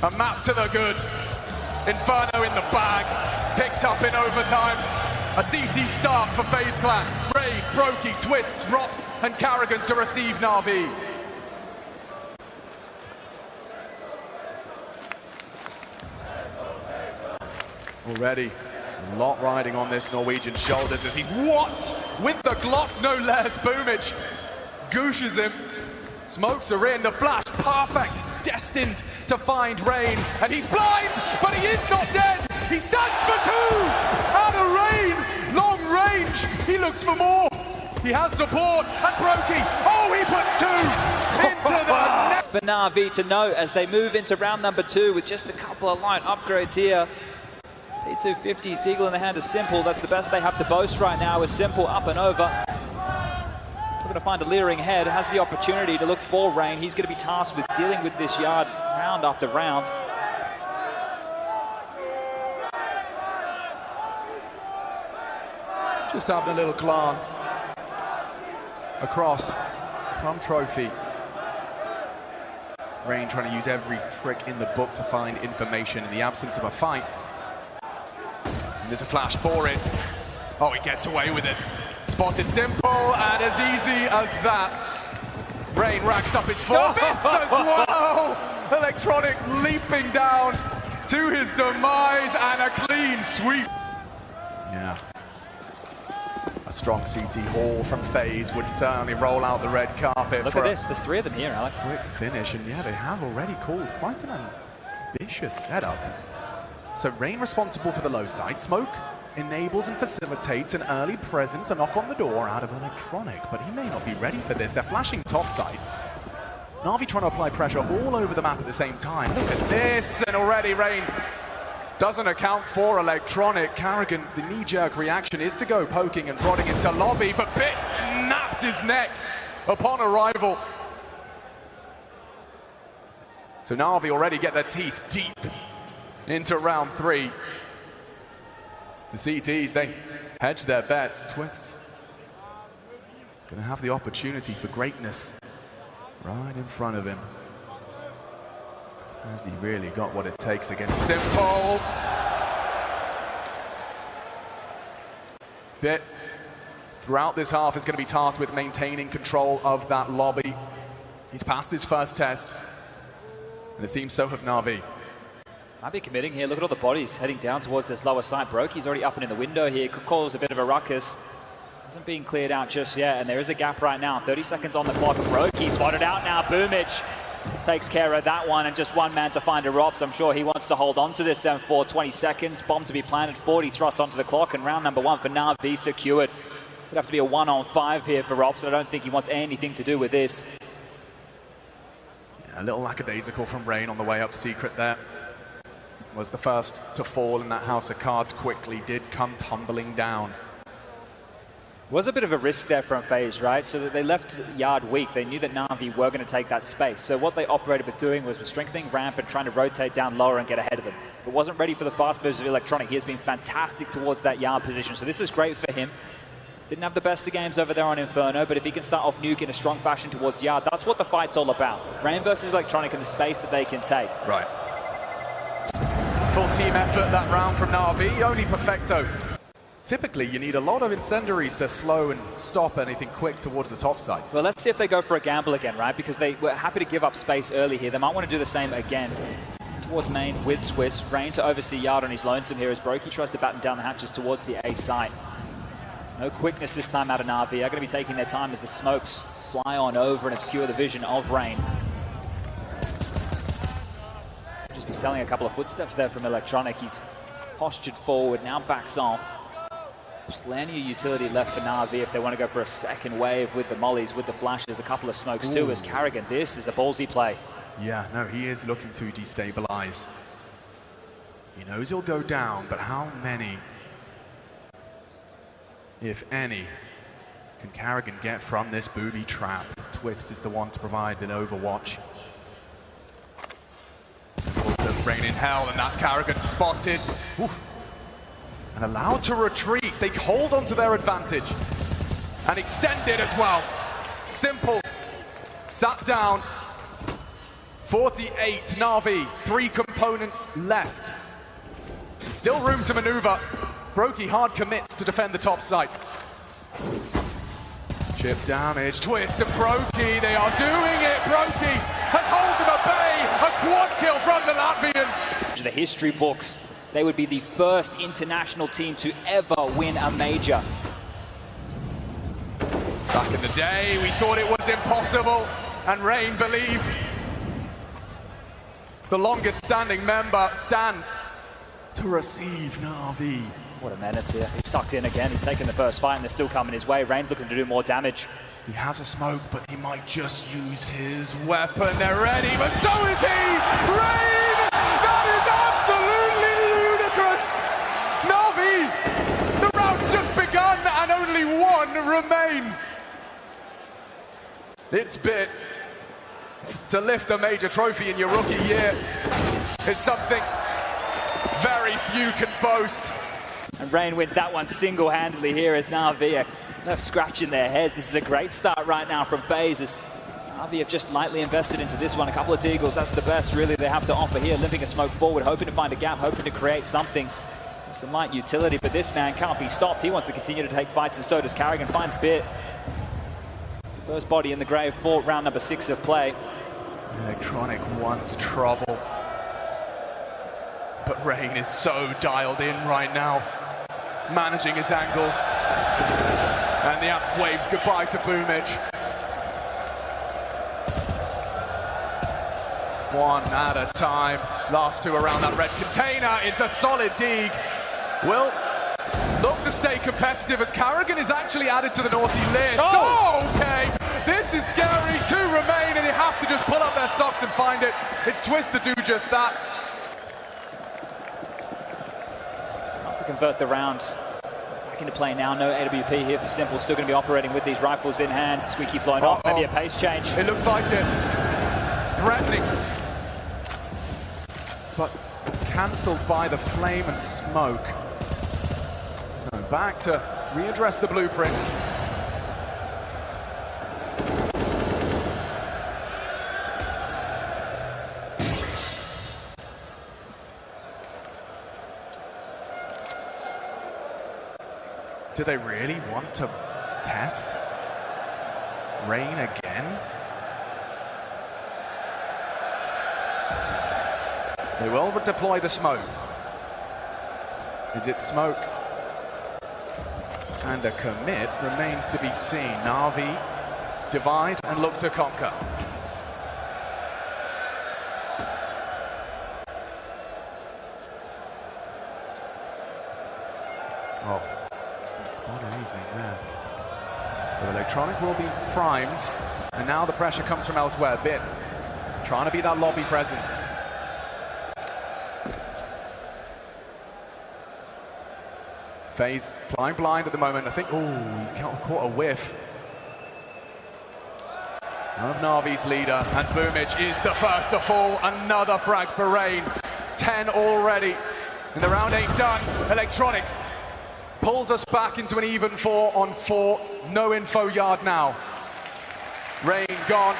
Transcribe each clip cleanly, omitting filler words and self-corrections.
A map to the good. Inferno in the bag. Picked up in overtime. A CT start for FaZe Clan. Raid, Brokey, Twists, Rops, and Carrigan to receive NAVI. Already, a lot riding on this Norwegian shoulders as he, what? With the Glock, no less. Boomich gooshes him. Smokes are in, the flash, perfect. Destined to find Rain. And he's blind, but he is not dead. He stands for two. Out of Rain, long range. He looks for more. He has support, and Brokey, oh, he puts two into the net. For NAVI to note as they move into round number 2 with just a couple of light upgrades here. P250's Deagle in the hand is Simple. That's the best they have to boast right now is Simple up and over. We're going to find a leering head, has the opportunity to look for Rain. He's going to be tasked with dealing with this yard round after round. Just having a little glance across from Trophy. Rain trying to use every trick in the book to find information in the absence of a fight. And there's a flash for it. Oh, he gets away with it. Spotted Simple, and as easy as that. Rain racks up his 4th as well. Electronic leaping down to his demise, and a clean sweep. Yeah. A strong CT haul from FaZe would certainly roll out the red carpet. Look at this, there's 3 of them here, Alex. Quick finish, and yeah, they have already called quite an ambitious setup. So Rain responsible for the low side. Smoke enables and facilitates an early presence, a knock on the door out of Electronic, but he may not be ready for this. They're flashing top side. NAVI trying to apply pressure all over the map at the same time. Look at this, and already Rain doesn't account for Electronic. Carrigan, the knee-jerk reaction is to go poking and prodding into lobby, but Bit snaps his neck upon arrival. So NAVI already get their teeth deep into round 3. The CTs, they hedge their bets. Twists gonna have the opportunity for greatness right in front of him. Has he really got what it takes against Simple? Bit throughout this half is going to be tasked with maintaining control of that lobby. He's passed his first test, and it seems so have NAVI. Might be committing here. Look at all the bodies heading down towards this lower side. Brokey's already up and in the window here. Could cause a bit of a ruckus. Isn't being cleared out just yet, and there is a gap right now. 30 seconds on the clock. Brokey spotted out now. Boomich takes care of that one, and just one man to find a Rops. I'm sure he wants to hold on to this for 20 seconds. Bomb to be planted, 40 thrust onto the clock, and round number 1 for NAVI secured. Would have to be a 1-on-5 here for Rops, and I don't think he wants anything to do with this. Yeah, a little lackadaisical from Rain on the way up secret there. Was the first to fall in that house of cards quickly, did come tumbling down. Was a bit of a risk there from FaZe, right? So that they left yard weak. They knew that NAVI were going to take that space. So what they operated with doing was strengthening ramp and trying to rotate down lower and get ahead of them. But wasn't ready for the fast moves of Electronic. He has been fantastic towards that yard position. So this is great for him. Didn't have the best of games over there on Inferno, but if he can start off nuke in a strong fashion towards yard, that's what the fight's all about. Rain versus Electronic and the space that they can take. Right. Full team effort that round from NAVI, only Perfecto. Typically, you need a lot of incendiaries to slow and stop anything quick towards the top side. Well, let's see if they go for a gamble again, right? Because they were happy to give up space early here. They might want to do the same again. Towards main with Twist. Rain to oversee yard on his lonesome here as Brokey tries to batten down the hatches towards the A site. No quickness this time out of NAVI. They're going to be taking their time as the smokes fly on over and obscure the vision of Rain. Just be selling a couple of footsteps there from Electronic. He's postured forward, now backs off. Plenty of utility left for NAVI if they want to go for a second wave with the mollies, with the flashes, a couple of smokes too as Carrigan. This is a ballsy play. Yeah, no, he is looking to destabilize. He knows he'll go down, but how many, if any, can Carrigan get from this booby trap? Twist is the one to provide the overwatch. Rain in hell, and that's Carrigan spotted. Oof. And allowed to retreat. They hold on to their advantage and extend it as well. Simple sat down 48 NAVI, 3 components left. Still room to maneuver. Brokey hard commits to defend the top site. Chip damage, twist and Brokey, they are doing it. Brokey has hold them at bay. A quad kill from the Latvian. The history books, they would be the first international team to ever win a major. Back in the day, we thought it was impossible, and Rain believed. The longest standing member stands to receive NAVI. What a menace here. He's sucked in again. He's taken the first fight and they're still coming his way. Rain's looking to do more damage. He has a smoke, but he might just use his weapon. They're ready, but so is he! Rain! That is absolutely ludicrous! NAVI! The round's just begun and only one remains. It's bit to lift a major trophy in your rookie year is something very few can boast. And Rain wins that one single-handedly here as NAVI are left scratching their heads. This is a great start right now from FaZe as NAVI have just lightly invested into this one. A couple of deagles, that's the best really they have to offer here. Limping a smoke forward, hoping to find a gap, hoping to create something. Some light utility, but this man can't be stopped. He wants to continue to take fights and so does Carrigan. Finds Bit. First body in the grave for round number 6 of play. Electronic wants trouble. But Rain is so dialed in right now, managing his angles. And the app waves goodbye to Boomage. It's one at a time. Last two around that red container. It's a solid dig. Will look to stay competitive as Carrigan is actually added to the naughty list. Oh, okay. This is scary. 2 remain and you have to just pull up their socks and find it. It's Twist to do just that. Not to convert the round back into play now. No AWP here for Simple. Still going to be operating with these rifles in hand. Squeaky blown off. Maybe a pace change. It looks like it. Threatening. But cancelled by the flame and smoke. So back to readdress the blueprints. Do they really want to test Rain again? They will deploy the smokes. Is it smoke? And a commit remains to be seen. NAVI divide and look to conquer. Oh. Spot anything there. So Electronic will be primed, and now the pressure comes from elsewhere. Bit trying to be that lobby presence. FaZe flying blind at the moment. I think, oh, he's caught a whiff of NAVI's leader, and Boomage is the first to fall. Another frag for Rain. 10 already, and the round ain't done. Electronic pulls us back into an even 4-on-4. No info yard now. Rain gone.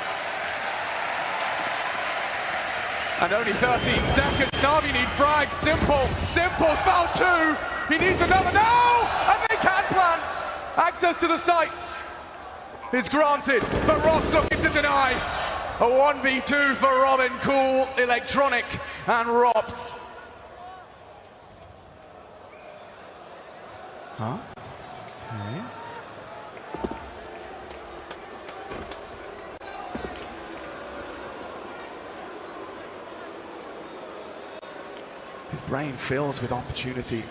And only 13 seconds. NAVI need frags. Simple's found 2. He needs another. No! And they can plant. Access to the site is granted, but Rob's looking to deny. A 1v2 for Robin Cool, Electronic, and Robs. Huh? Okay. His brain fills with opportunity.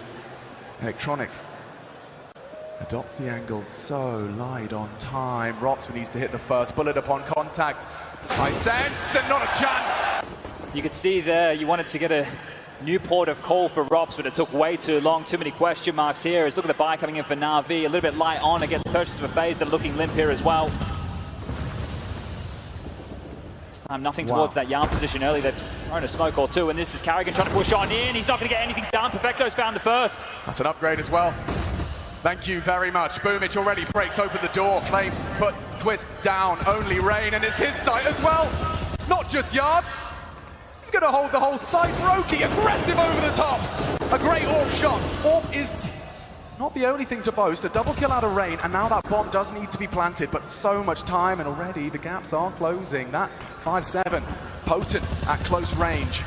Electronic adopts the angle so light on time. Rops needs to hit the first bullet upon contact. I sense, and not a chance. You could see there, you wanted to get a new port of call for Rops, but it took way too long. Too many question marks here. As look at the buy coming in for NAVI. A little bit light on against purchase of a FaZe. They're looking limp here as well. This time nothing towards that yarn position early. They've thrown a smoke or 2, and this is Carrigan trying to push on in. He's not going to get anything done. Perfecto's found the first. That's an upgrade as well. Thank you very much. Boomage already breaks open the door. Flames put Twists down. Only Rain, and it's his site as well. Not just yard, He's going to hold the whole side. Brokey, aggressive over the top. A great AWP shot. AWP is not the only thing to boast. A double kill out of Rain, and now that bomb does need to be planted, but so much time, and already the gaps are closing. That 5-7, potent at close range.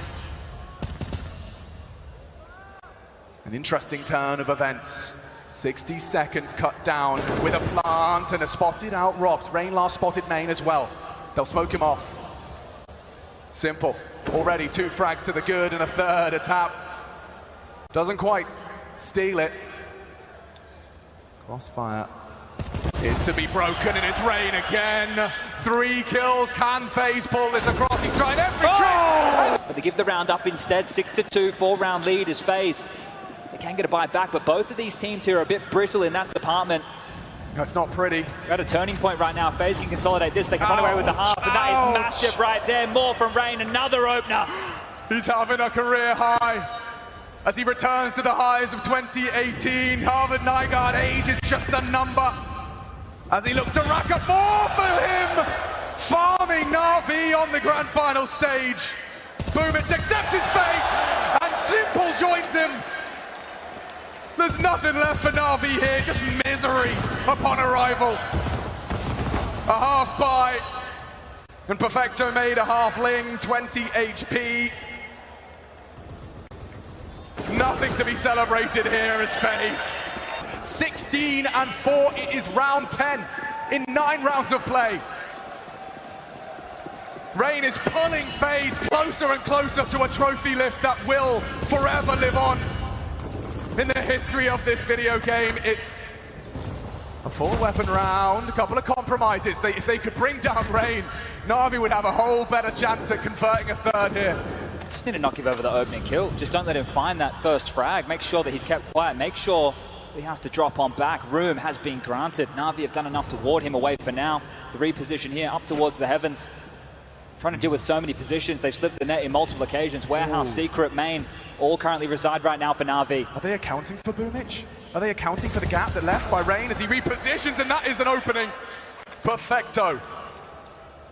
An interesting turn of events. 60 seconds cut down with a plant and a spotted out Robs. Rain last spotted main as well. They'll smoke him off. Simple. Already 2 frags to the good and a third. A tap. Doesn't quite steal it. Crossfire is to be broken, and it's Rain again. 3 kills. Can FaZe pull this across? He's tried every trick. But they give the round up instead. 6-2, 4-round lead is FaZe. They can get a bite back, but both of these teams here are a bit brittle in that department. That's not pretty. We're at a turning point right now. FaZe can consolidate this. They can run away with the half, and that is massive right there. More from Rain, another opener. He's having a career high as he returns to the highs of 2018. Harvard Nygaard, age is just a number as he looks to rack up more for him. Farming NAVI on the grand final stage. Boomich accepts his fate, and Simple joins him. There's nothing left for NAVI here, just misery upon arrival. A half buy, and Perfecto made a half ling, 20 HP. Nothing to be celebrated here as FaZe. 16-4, it is round 10 in 9 rounds of play. Rain is pulling FaZe closer and closer to a trophy lift that will forever live on in the history of this video game. It's a full weapon round, a couple of compromises. If they could bring down Rain, NAVI would have a whole better chance at converting a third here. Just need to not give over the opening kill. Just don't let him find that first frag. Make sure that he's kept quiet. Make sure he has to drop on back. Room has been granted. NAVI have done enough to ward him away for now. The reposition here up towards the heavens. Trying to deal with so many positions. They've slipped the net in multiple occasions. Warehouse, secret, main, all currently reside right now for NAVI. Are they accounting for Boomich? Are they accounting for the gap that left by Rain as he repositions, and that is an opening? Perfecto.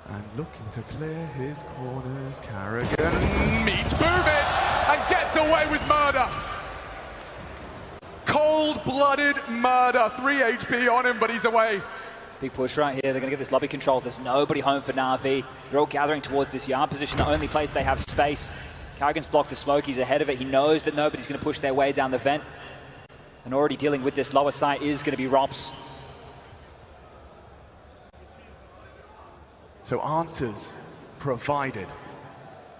And looking to clear his corners, Carrigan meets Boomich and gets away with murder. Cold-blooded murder. 3 HP on him, but he's away. Big push right here. They're going to get this lobby control. There's nobody home for NAVI. They're all gathering towards this yard position, the only place they have space. Carrigan's blocked the smoke. He's ahead of it. He knows that nobody's going to push their way down the vent. And already dealing with this lower site is going to be Robs. So answers provided.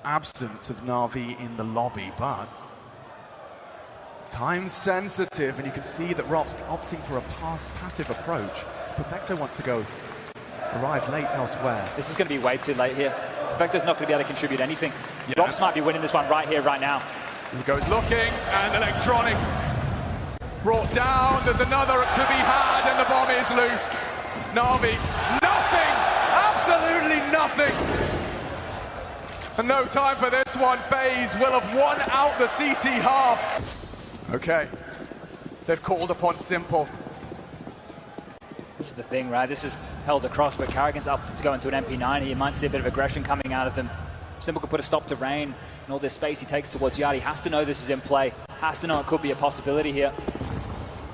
Absence of NAVI in the lobby, but time sensitive, and you can see that Rob's opting for a passive approach. Perfecto wants to go arrive late elsewhere. This is going to be way too late here. Perfecto's not going to be able to contribute anything. Yeah. Robs might be winning this one right here, right now. He goes looking, and Electronic brought down. There's another to be had, and the bomb is loose. NAVI, nothing! Absolutely nothing! And no time for this one. FaZe will have won out the CT half. Okay, they've called upon Simple. This is the thing, right? This is held across, but Carrigan's up to go into an MP9 here. You might see a bit of aggression coming out of them. Simple could put a stop to Rain, and all this space he takes towards Yard. He has to know this is in play. Has to know it could be a possibility here.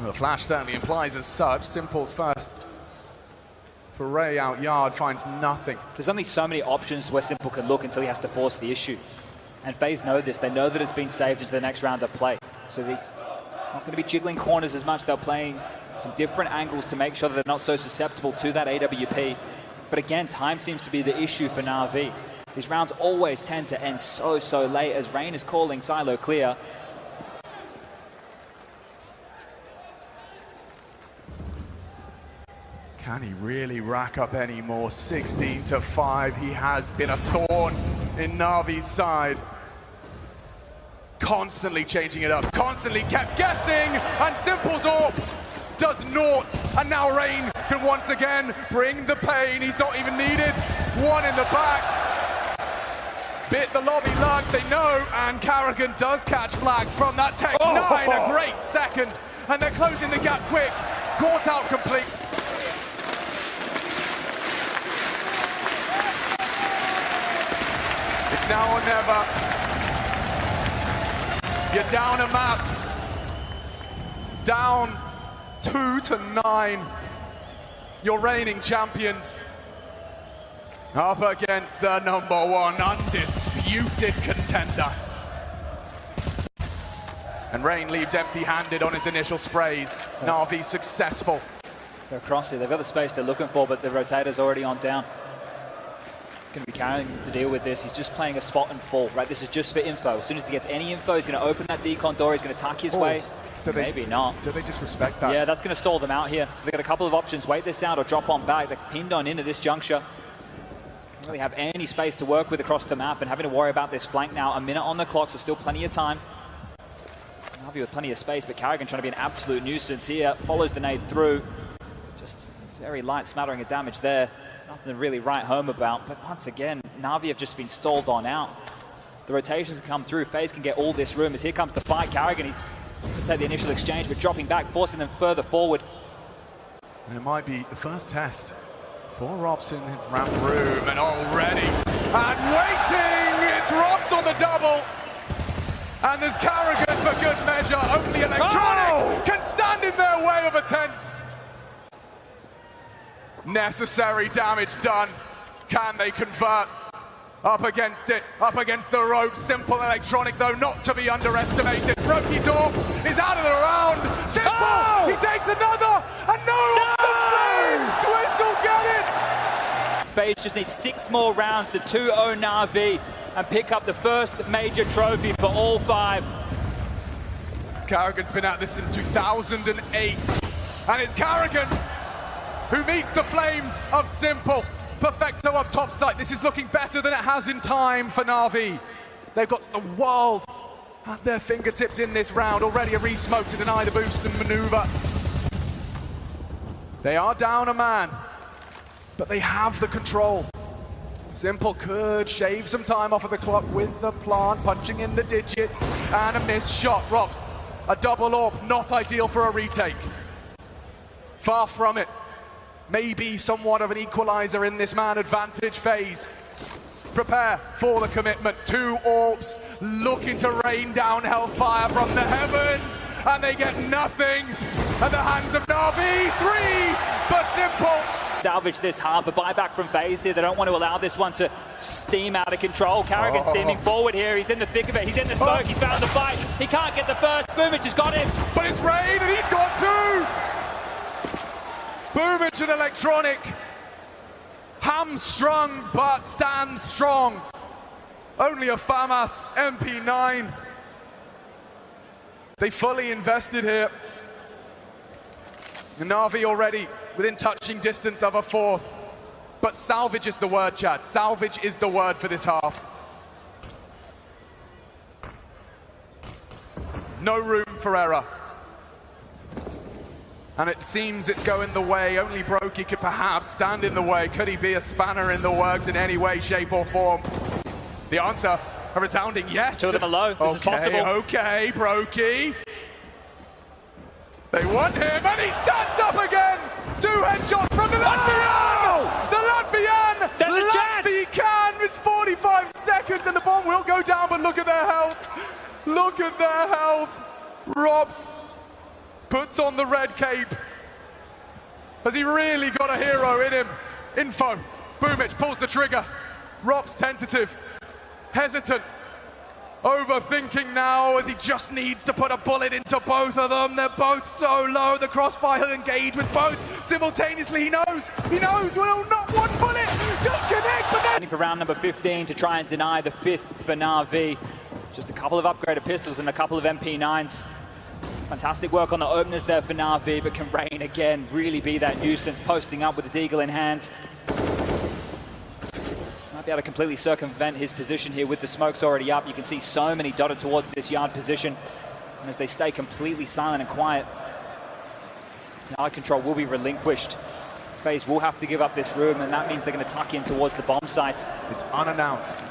Well, the flash certainly implies as such. Simple's first foray out Yard finds nothing. There's only so many options where Simple can look until he has to force the issue. And FaZe know this. They know that it's been saved into the next round of play. So they're not going to be jiggling corners as much. They're playing some different angles to make sure that they're not so susceptible to that AWP. But again, time seems to be the issue for NAVI. These rounds always tend to end so late as Rain is calling silo clear. Can he really rack up any more? 16-5. He has been a thorn in Navi's side. Constantly changing it up, constantly kept guessing, and Simple's AWP does naught. And now Rain can once again bring the pain. He's not even needed. One in the back. Bit the lobby lug, they know, and Carrigan does catch flag from that Tech 9. A great second, and they're closing the gap quick. Caught out complete. It's now or never. You're down a map. Down 2-9. You're reigning champions. Up against the #1 undisputed contender. And Rain leaves empty-handed on his initial sprays. Navi successful. They're across here. They've got the space they're looking for, but the rotator's already on down. Going to be carrying him to deal with this. He's just playing a spot and fall, right? This is just for info. As soon as he gets any info, he's going to open that decon door. He's going to tuck his way. Maybe not. Do they just respect that? Yeah, that's going to stall them out here. So they've got a couple of options. Wait this out or drop on back. They're pinned on into this juncture. Don't really have any space to work with across the map and having to worry about this flank now. A minute on the clock, so still plenty of time. Navi with plenty of space, but Carrigan trying to be an absolute nuisance here. Follows the nade through. Just very light smattering of damage there. Nothing to really write home about. But once again, Navi have just been stalled on out. The rotations can come through. FaZe can get all this room as here comes the fight. Carrigan, he's going to take the initial exchange, but dropping back, forcing them further forward. And it might be the first test for Robs in his ramp room, and already, and waiting, it's Robs on the double. And there's Carrigan for good measure. Only Electronic can stand in their way of a 10th. Necessary damage done. Can they convert? Up against it, up against the ropes. Simple Electronic, though, not to be underestimated. Brokey's off, is out of the round. Simple, he takes another, and no! The Flames twist will get it! FaZe just needs 6 more rounds to 2-0 Navi and pick up the first major trophy for all 5. Carrigan's been at this since 2008, and it's Carrigan who meets the Flames of Simple. Perfecto up top side. This is looking better than it has in time for Navi. They've got the world at their fingertips in this round. Already a re-smoke to deny the boost and maneuver. They are down a man, but they have the control. Simple could shave some time off of the clock with the plant, punching in the digits, and a missed shot. Robs, a double orb, not ideal for a retake. Far from it. Maybe somewhat of an equalizer in this man advantage phase. Prepare for the commitment. 2 orbs looking to rain down hellfire from the heavens, and they get nothing at the hands of Navi. 3 for Simple. Salvage this hard, but buyback from FaZe here. They don't want to allow this one to steam out of control. Carrigan steaming forward here. He's in the thick of it. He's in the smoke. He's found the fight. He can't get the first. Boomich has got him. But it's Rain, and he's got 2. Boomich and Electronic, hamstrung but stand strong. Only a FAMAS MP9. They fully invested here. And Navi already within touching distance of a 4th. But salvage is the word, Chad. Salvage is the word for this half. No room for error. And it seems it's going the way. Only Brokey could perhaps stand in the way. Could he be a spanner in the works in any way, shape or form? The answer, a resounding yes. 2 of them are low. This is possible. Okay, Brokey. They want him, and he stands up again. 2 headshots from the Latvian! The Latvian! There's a chance! Can! It's 45 seconds, and the bomb will go down, but look at their health. Look at their health. Robs puts on the red cape. Has he really got a hero in him? Info. Boomich pulls the trigger. Robs tentative. Hesitant. Overthinking now as he just needs to put a bullet into both of them. They're both so low. The crossfire engage with both simultaneously. He knows. Well, not one bullet. Just connect, but then... For round number 15 to try and deny the 5th for Navi. Just a couple of upgraded pistols and a couple of MP9s. Fantastic work on the openers there for Navi, but can Rain again really be that nuisance, posting up with the deagle in hand. Might be able to completely circumvent his position here with the smokes already up. You can see so many dotted towards this yard position. And as they stay completely silent and quiet, yard control will be relinquished. FaZe will have to give up this room, and that means they're going to tuck in towards the bomb sites. It's unannounced.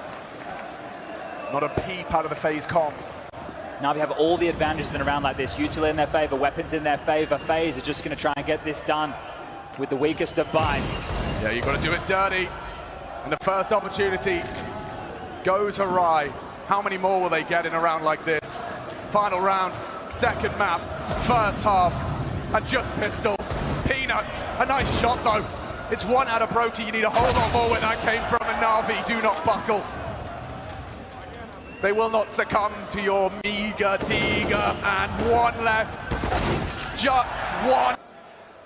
Not a peep out of the FaZe comms. Navi have all the advantages in a round like this. Util in their favor, weapons in their favor. FaZe are just going to try and get this done with the weakest of buys. Yeah, you've got to do it dirty. And the first opportunity goes awry. How many more will they get in a round like this? Final round, second map, first half, and just pistols. Peanuts, a nice shot though. It's one out of Brokey, you need a whole lot more where that came from, and NAVI do not buckle. They will not succumb to your meager Diga, and one left, just one.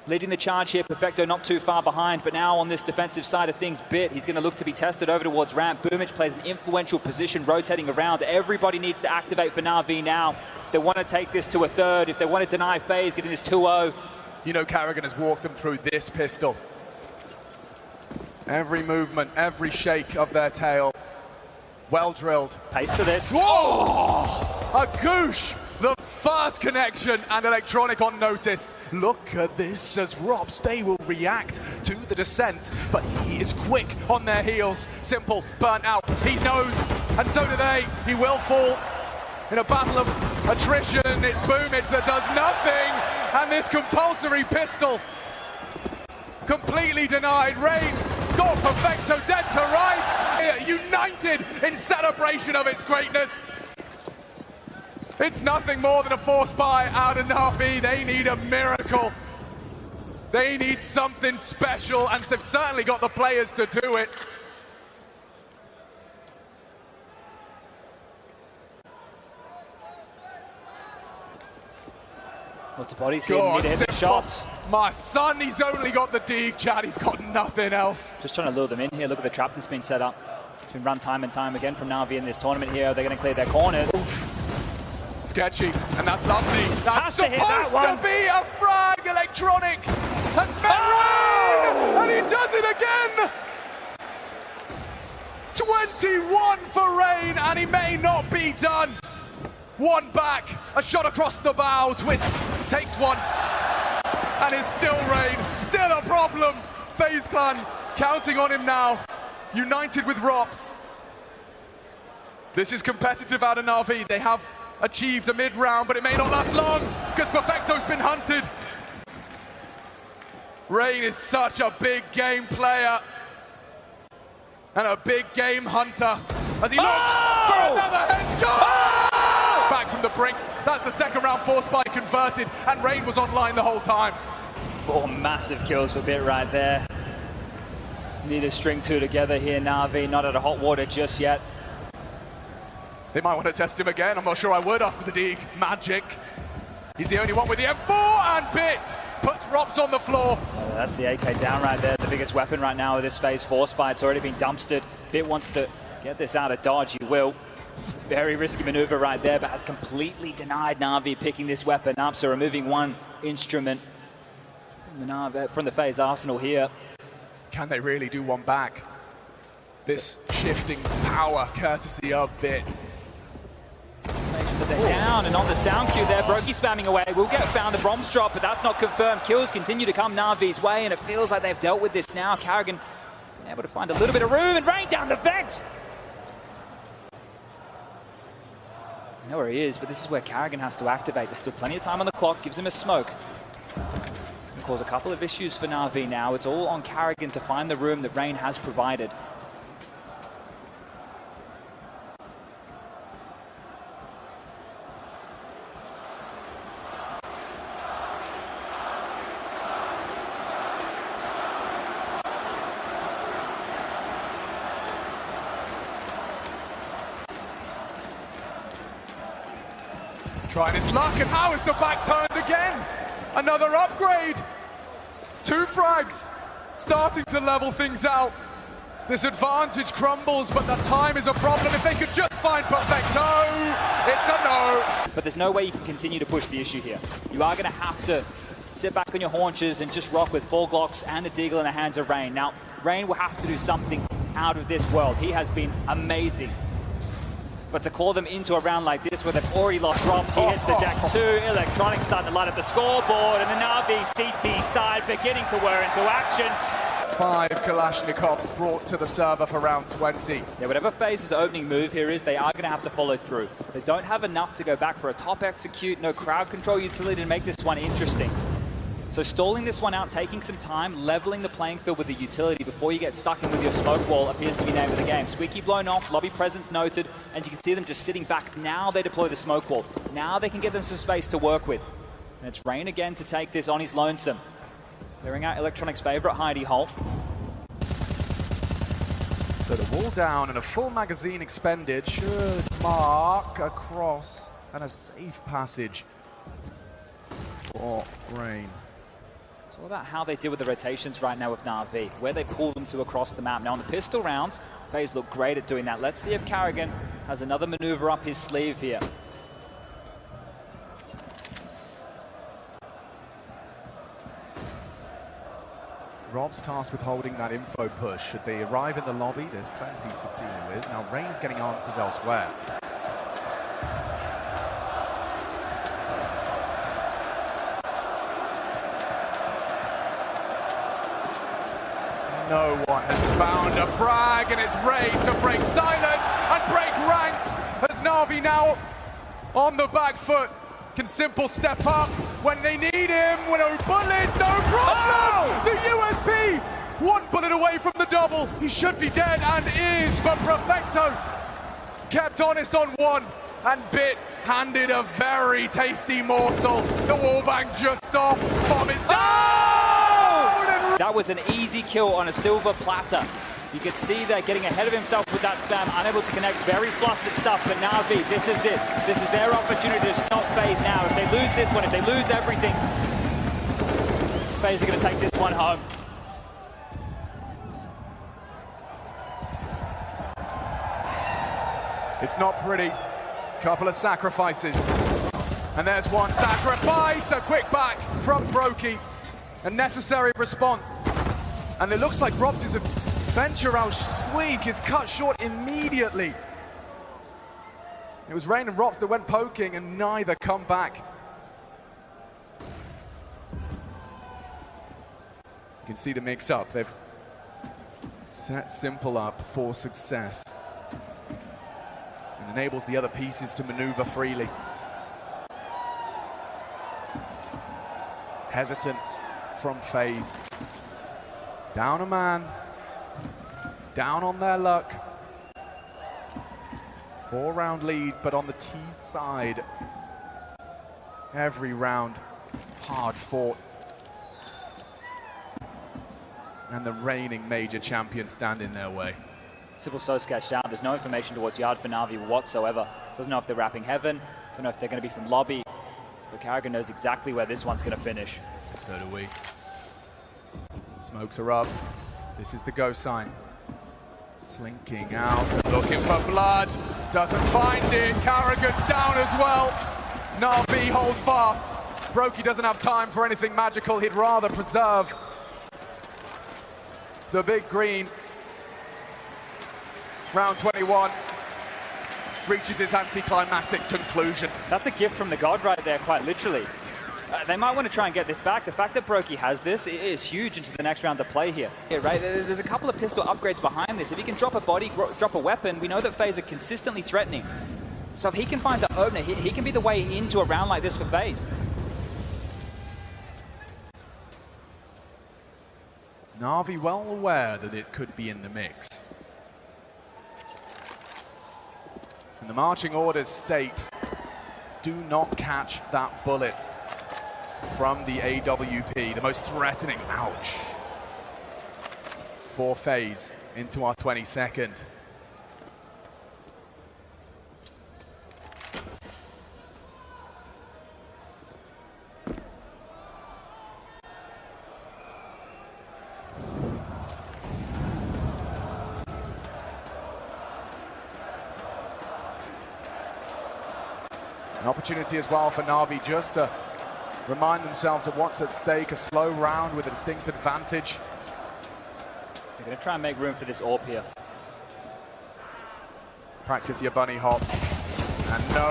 Leading the charge here, Perfecto not too far behind, but now on this defensive side of things, Bit, he's going to look to be tested over towards ramp. Boomich plays an influential position, rotating around. Everybody needs to activate for NAVI now. They want to take this to a third. If they want to deny FaZe, getting this 2-0. You know Carrigan has walked them through this pistol. Every movement, every shake of their tail. Well drilled. Pace to this. Whoa! A goosh! The first connection, and Electronic on notice. Look at this as Robstay will react to the descent, but he is quick on their heels. Simple, burnt out, he knows, and so do they. He will fall in a battle of attrition. It's Boomich that does nothing, and this compulsory pistol completely denied. Rain got Perfecto dead to right, united in celebration of its greatness. It's nothing more than a force buy out of NAVI. They need a miracle. They need something special, and they've certainly got the players to do it. Lots of bodies here, need to hit the shots. My son, he's only got the dig, Chad. He's got nothing else. Just trying to lure them in here. Look at the trap that's been set up. It's been run time and time again from NAVI in this tournament here. They're going to clear their corners. Sketchy, and that's lovely. That's supposed to be a frag. Electronic has met Rain, and he does it again. 21 for Rain, and he may not be done. One back, a shot across the bow, twists, takes one, and it's still Rain, still a problem. FaZe Clan counting on him now, united with Rops. This is competitive out of NAVI. They have achieved a mid-round, but it may not last long because Perfecto's been hunted. Rain is such a big game player and a big game hunter as he looks for another headshot. Back from the brink. That's the second round force buy converted, and Rain was online the whole time. 4 massive kills for Bit right there. Need to string 2 together here. NAVI not out of hot water just yet. They might want to test him again. I'm not sure I would after the dig. Magic. He's the only one with the M4, and Bit puts Robs on the floor. That's the AK down right there. The biggest weapon right now with this FaZe force buy. It's already been dumpstered. Bit wants to get this out of dodge. He will. Very risky maneuver right there, but has completely denied NAVI picking this weapon up. So removing one instrument from the FaZe arsenal here. Can they really do one back? This shifting power courtesy of Bit. But they're down, and on the sound cue there, Brokey spamming away. Will get found, the bombs drop, but that's not confirmed. Kills continue to come NAVI's way, and it feels like they've dealt with this now. Carrigan been able to find a little bit of room, and Rain down the vent. I know where he is, but this is where Carrigan has to activate. There's still plenty of time on the clock, gives him a smoke. Can cause a couple of issues for NAVI now. It's all on Carrigan to find the room that Rain has provided. Trying his luck, and how is the back turned again? Another upgrade. 2 frags, starting to level things out. This advantage crumbles, but the time is a problem. If they could just find Perfecto, it's a no. But there's no way you can continue to push the issue here. You are going to have to sit back on your haunches and just rock with 4 Glocks and the Deagle in the hands of Rain. Now, Rain will have to do something out of this world. He has been amazing. But to claw them into a round like this where they've already lost Rob, he hits the deck 2. Electronic starting to light up the scoreboard, and the NAVI CT side beginning to wear into action. 5 Kalashnikovs brought to the server for round 20. Yeah, whatever FaZe's opening move here is, they are going to have to follow through. They don't have enough to go back for a top execute, no crowd control utility to make this one interesting. So stalling this one out, taking some time, leveling the playing field with the utility before you get stuck in with your smoke wall appears to be name of the game. Squeaky blown off, lobby presence noted, and you can see them just sitting back. Now they deploy the smoke wall. Now they can get them some space to work with. And it's Rain again to take this on his lonesome. Clearing out Electronic's favorite hidey hole. So the wall down and a full magazine expended should mark across and a safe passage for Rain. It's all about how they deal with the rotations right now with NAVI, where they pull them to across the map. Now on the pistol round, FaZe look great at doing that. Let's see if Carrigan has another maneuver up his sleeve here. Rob's tasked with holding that info push. Should they arrive in the lobby, there's plenty to deal with. Now Rain's getting answers elsewhere. No one has found a frag, and it's Ray to break silence and break ranks as Navi now on the back foot. Can Simple step up when they need him? With no bullets, no problem! Oh! The USP! One bullet away from the double. He should be dead and is, but Perfecto kept honest on one, and Bit handed a very tasty morsel. The wallbang just off. Bomb is down! That was an easy kill on a silver platter. You could see they're getting ahead of himself with that spam, unable to connect, very flustered stuff, but Navi, this is it. This is their opportunity to stop FaZe now. If they lose this one, if they lose everything, FaZe are going to take this one home. It's not pretty. Couple of sacrifices. And there's one sacrificed. A quick back from Brokey. A necessary response. And it looks like Rob's venture out squeak is cut short immediately. It was Rain and Robs that went poking and neither come back. You can see the mix up. They've set Simple up for success. And enables the other pieces to maneuver freely. Hesitance from FaZe. Down a man. Down on their luck. 4-round lead, but on the T side. Every round hard fought. And the reigning major champions stand in their way. Simple so sketched out. There's no information towards Yard for Navi whatsoever. Doesn't know if they're wrapping Heaven. Don't know if they're going to be from lobby. But Carrigan knows exactly where this one's going to finish. So do we. Smokes are up. This is the go sign. Slinking out and looking for blood. Doesn't find it. Carrigan's down as well. Navi hold fast. Brokey doesn't have time for anything magical. He'd rather preserve the big green. Round 21 reaches its anticlimactic conclusion. That's a gift from the god right there, quite literally. They might want to try and get this back. The fact that Brokey has this is huge into the next round to play here. Yeah, right. There's a couple of pistol upgrades behind this. If he can drop a body, drop a weapon, we know that FaZe are consistently threatening. So if he can find the opener, he can be the way into a round like this for FaZe. Navi well aware that it could be in the mix. And the marching orders state, do not catch that bullet from the AWP, the most threatening, ouch, for FaZe into our 22nd. An opportunity as well for Navi just to remind themselves of what's at stake, a slow round with a distinct advantage. They're going to try and make room for this AWP here. Practice your bunny hop. And no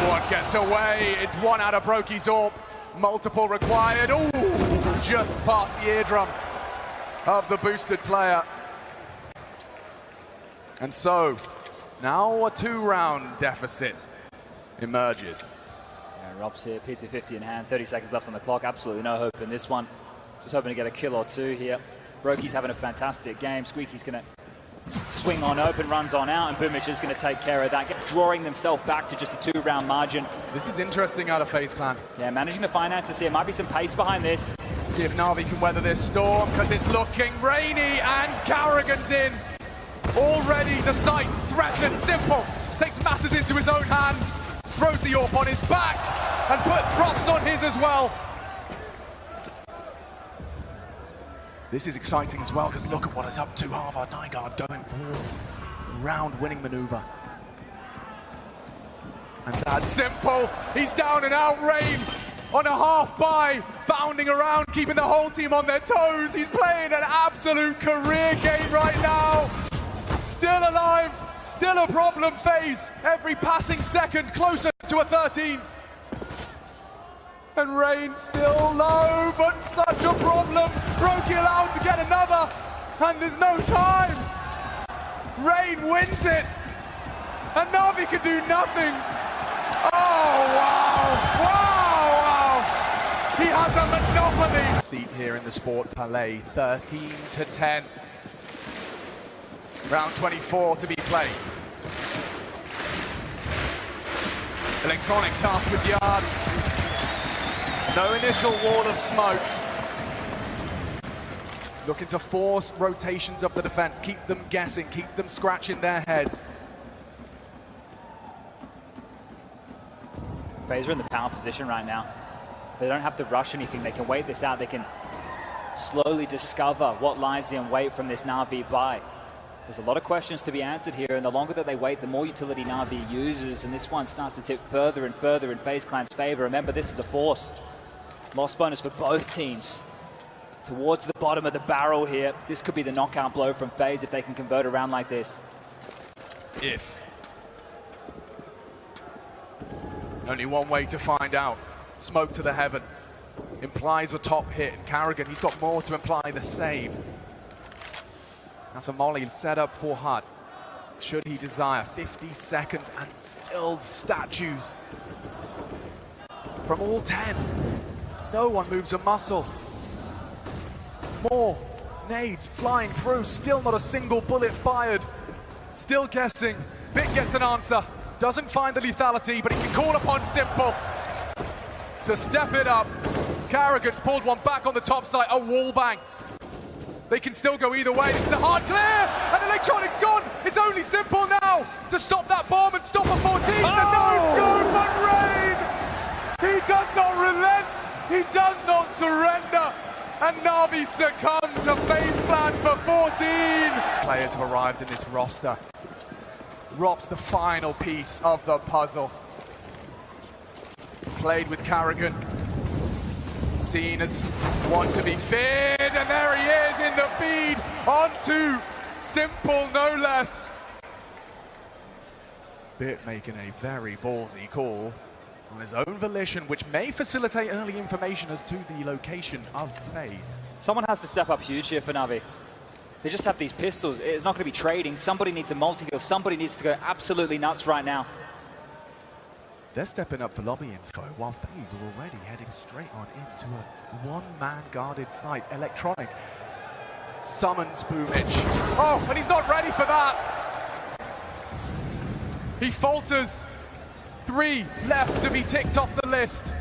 one gets away. It's one out of Brokey's AWP. Multiple required. Ooh, just past the eardrum of the boosted player. And so, now a 2-round deficit emerges. Yeah, Rob's here, P250 in hand, 30 seconds left on the clock. Absolutely no hope in this one. Just hoping to get a kill or two here. Brokey's having a fantastic game. Squeaky's going to swing on open, runs on out, and Boomich is going to take care of that, drawing themselves back to just a 2-round margin. This is interesting out of FaZe Clan. Yeah, managing the finances here. Might be some pace behind this. See if NAVI can weather this storm, because it's looking rainy, and Carrigan's in. Already the site threatened. Simple takes matters into his own hand, throws the AWP on his back, and puts drops on his as well. This is exciting as well, because look at what is up to. Harvard Nygaard going for a round-winning maneuver. And that's Simple. He's down and out. Rain on a half-buy, bounding around, keeping the whole team on their toes. He's playing an absolute career game right now. Still alive, still a problem, FaZe. Every passing second closer to a 13th. And Rain still low, but such a problem. Brokey allowed to get another, and there's no time. Rain wins it, and NAVI can do nothing. Oh, wow, wow, wow. He has a monopoly. Seat here in the Sport Palais, 13-10. Round 24 to be played. Electronic tasked with yard. No initial wall of smokes. Looking to force rotations of the defense, keep them guessing, keep them scratching their heads. FaZe are in the power position right now. They don't have to rush anything. They can wait this out. They can slowly discover what lies in wait from this NAVI buy. There's a lot of questions to be answered here, and the longer that they wait, the more utility NAVI uses, and this one starts to tip further and further in FaZe Clan's favor. Remember, this is a force. Loss bonus for both teams. Towards the bottom of the barrel here. This could be the knockout blow from FaZe if they can convert a round like this. If. Only one way to find out. Smoke to the heaven. Implies a top hit. And Carrigan, he's got more to imply the save. That's a molly set up for Hut. Should he desire. 50 seconds and still statues. From all 10. No one moves a muscle. More nades flying through. Still not a single bullet fired. Still guessing. Bit gets an answer. Doesn't find the lethality, but he can call upon Simple to step it up. Carrigan's pulled one back on the top side. A wall bang. They can still go either way. This is a hard clear, and Electronic's gone. It's only Simple now to stop that bomb and stop a 14. And no go, but Rain! He does not relent. He does not surrender. And NAVI succumb to FaZe Clan for 14. Players have arrived in this roster. Rob's the final piece of the puzzle. Played with Carrigan. Seen as one to be feared, and there he is in the feed. On to Simple, no less. Bit making a very ballsy call on his own volition, which may facilitate early information as to the location of FaZe. Someone has to step up huge here for NAVI. They just have these pistols. It's not going to be trading. Somebody needs a multi-kill. Somebody needs to go absolutely nuts right now. They're stepping up for lobby info, while FaZe are already heading straight on into a one-man guarded site. Electronic summons Boomich. Oh, and he's not ready for that. He falters. 3 left to be ticked off the list.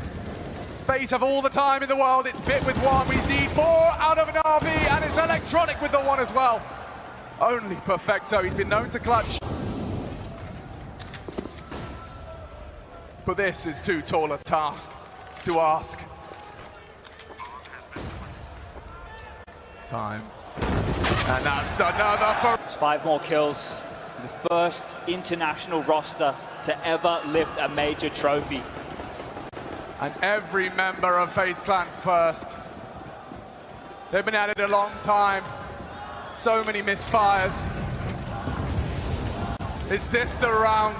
FaZe have all the time in the world. It's Bit with one. We need more out of an RV, and it's Electronic with the one as well. Only Perfecto. He's been known to clutch. But this is too tall a task to ask. Time. And that's another for... It's 5 more kills. The first international roster to ever lift a major trophy. And every member of FaZe Clan's first. They've been at it a long time. So many misfires. Is this the round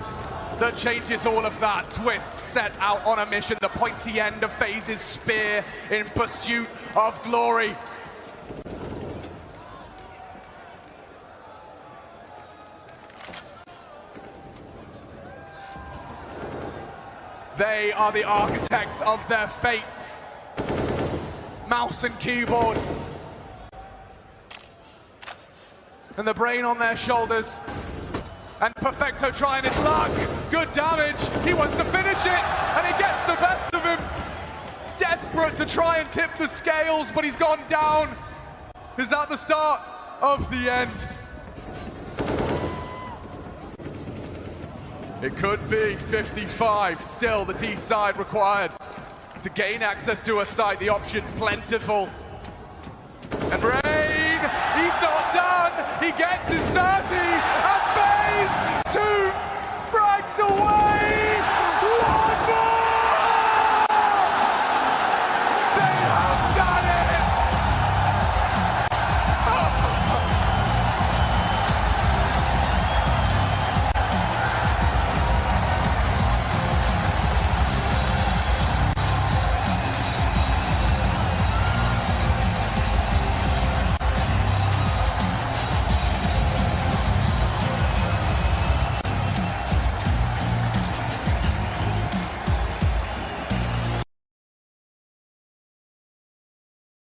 that changes all of that? Twist set out on a mission, the pointy end of FaZe's spear in pursuit of glory. They are the architects of their fate. Mouse and keyboard. And the brain on their shoulders. And Perfecto trying his luck. Good damage. He wants to finish it, and he gets the best of him. Desperate to try and tip the scales, but he's gone down. Is that the start of the end? It could be 55. Still, the T side required to gain access to a site. The options plentiful. And Rain, he's not done. He gets